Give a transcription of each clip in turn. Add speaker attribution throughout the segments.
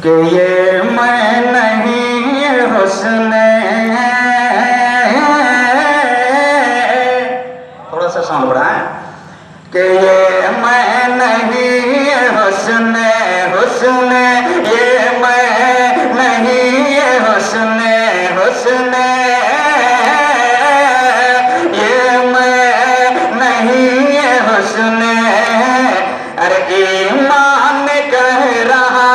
Speaker 1: कि ये मैं नहीं ये हुस्न, थोड़ा सा साउंड बढ़ाएं, कि ये मैं नहीं ये हुस्न, हुस्न ये मैं नहीं ये हुस्न, हुस्न ये मैं नहीं ये हुस्न, अरे ईमान कह रहा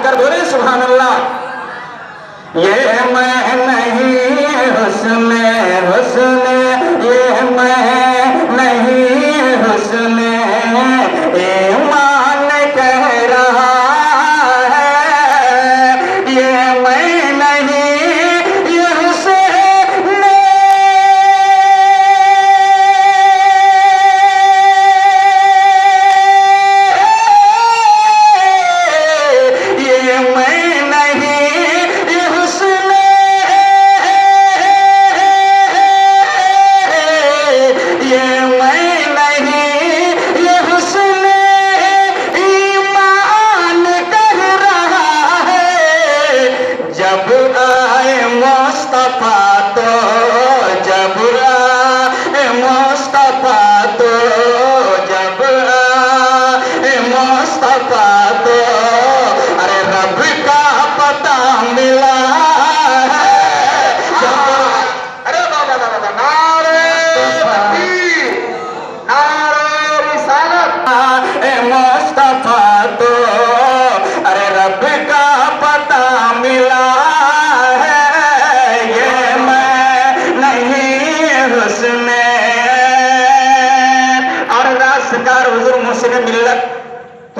Speaker 1: कर बोले सुभान अल्लाह। ये मैं नहीं हुस्न, हुस्न ये मैं नहीं हुस्न, ईमान कह रहा है ये मैं नहीं ये हुस्न,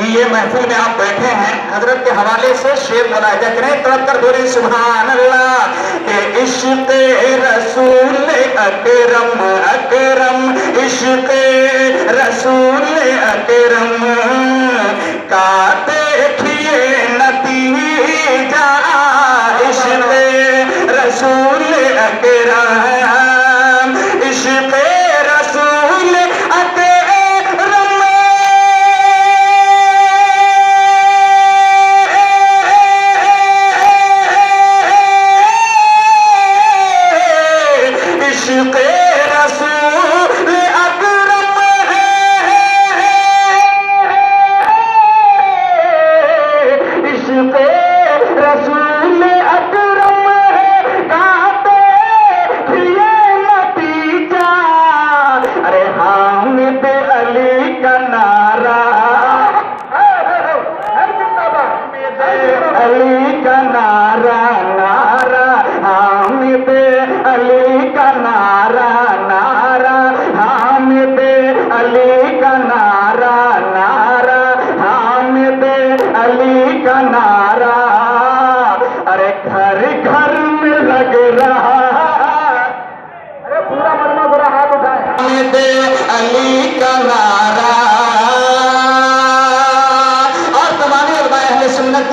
Speaker 1: ये महफिल में आप बैठे हैं, हजरत के हवाले से शेर मुनाजा करें, तड़प कर बोले सुभान अल्लाह। के इश्क़ रसूल अकरम अकरम, इश्क़ रसूल अकरम का देखिए नतीजा, इश्क़ रसूल अकरम, इश्क़ रसूल अकरम,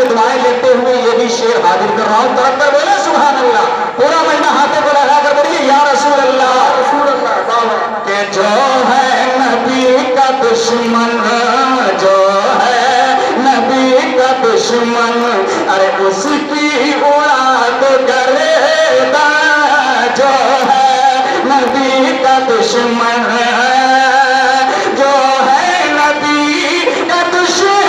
Speaker 1: दुआएं लेते हुए ये भी शेर हाजिर कर रहा हूं, तड़प कर बोले सुभान अल्लाह। पूरा महीना हाथे को लगा कर बोलिए या रसूल अल्लाह, रसूल अल्लाह। के जो है नबी का दुश्मन, जो है नबी का दुश्मन, अरे उसकी औलाद गरेदा, जो है नबी का दुश्मन, जो है नबी का दुश्मन,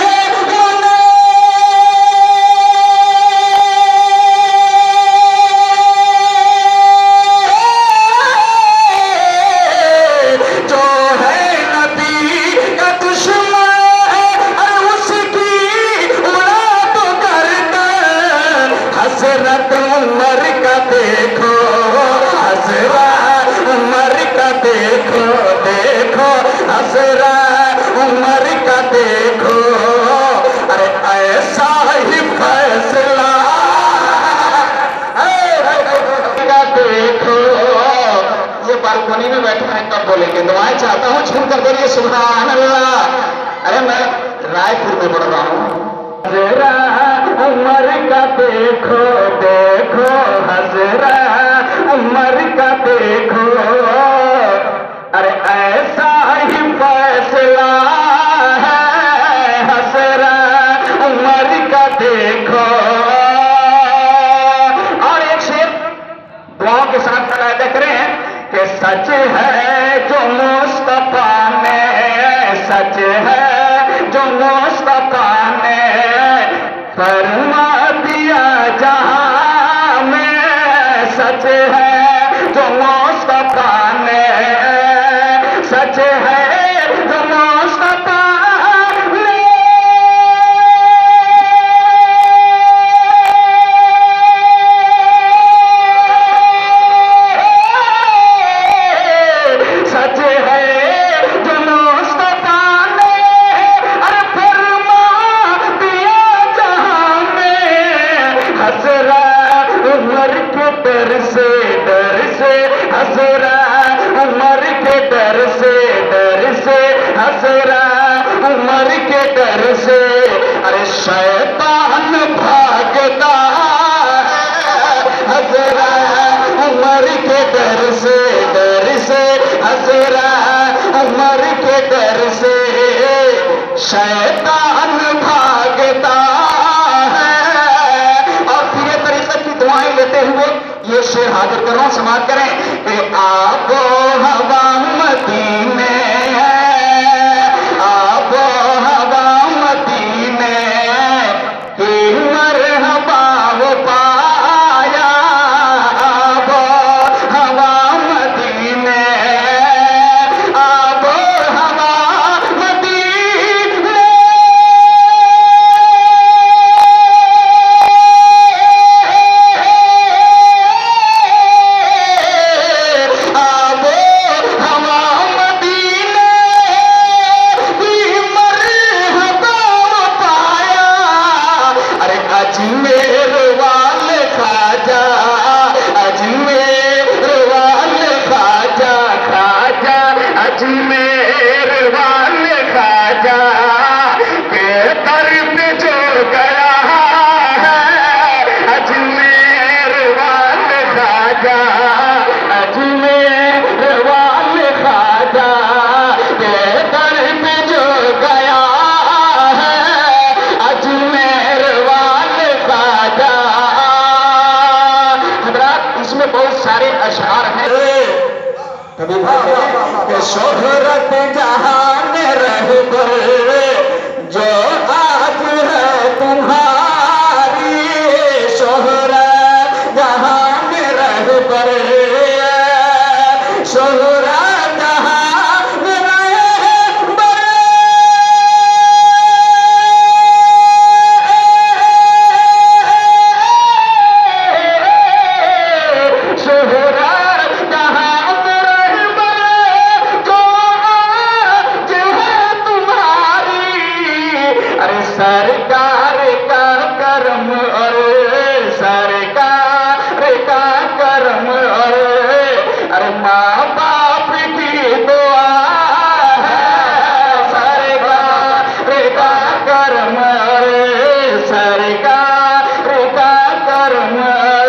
Speaker 1: बालकनी में बैठे हैं कब बोलेंगे, दुआएं चाहता हूँ छूट कर बोलिए सुभान अल्लाह। अरे मैं रायपुर में पढ़ रहा हूँ। हजरा उमर का देखो देखो, हजरा उमर का देखो, अरे ऐसा सच है जो मुस्तफा ने, सच है जो मुस्तफा ने फरमा दिया जहां में, सच है जो मुस्तफा ने, सच है जो मुस्तफा ने। सच है जो मुस्तफा ने अरे फरमा दिया जहां में, हसरा उमर के डर से, डर से हसरा उमर के डर से, डर से हसरा उमर के डर से। अरे शैतान भागता है हसरा उमर के डर से, डर से हसरा उमर के डर से। शैतान भागता है। और फिर ये तरीके की दुआएं लेते हुए ये शेर हाजिर कर रहा हूं, समाप्त करें कि आबो हवा मदीने है, आबो हवा मदीने की मरहबा वो पाया, आबो हवा मदीने, आबो हवा मदीने। आबो हवा मदीने की मरहबा वो पाया। अरे अजमेर वाले खाजा, अजमेर वाले खाजा, खाजा अजमेर वाले खाजा के दर पे जो गया है, अजमेर वाले खाजा, अजमेर वाले खाजा के दर पे जो गया है, अजमेर वाले खाजा। हजरात इसमें बहुत सारे अशआर हैं। कभी कि शोहरत जहान रह कर जो आज है तुम्हारी, शोहरत जहान रह कर, शोहरत जहान रह कर। शोहरत जहान रहबर जो आज है तुम्हारी। अरे सरकार का करम और सरकार का करम और अरे माँ बाप की दुआ है, सरकार का करम और सरकार का करम और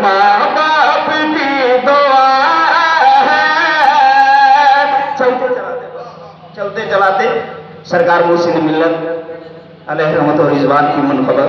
Speaker 1: माँ बाप की दुआ है। चलते चलाते सरकार मुर्शिद मिल्लत अलैहि रहमत व रिजवान की मुनक़बर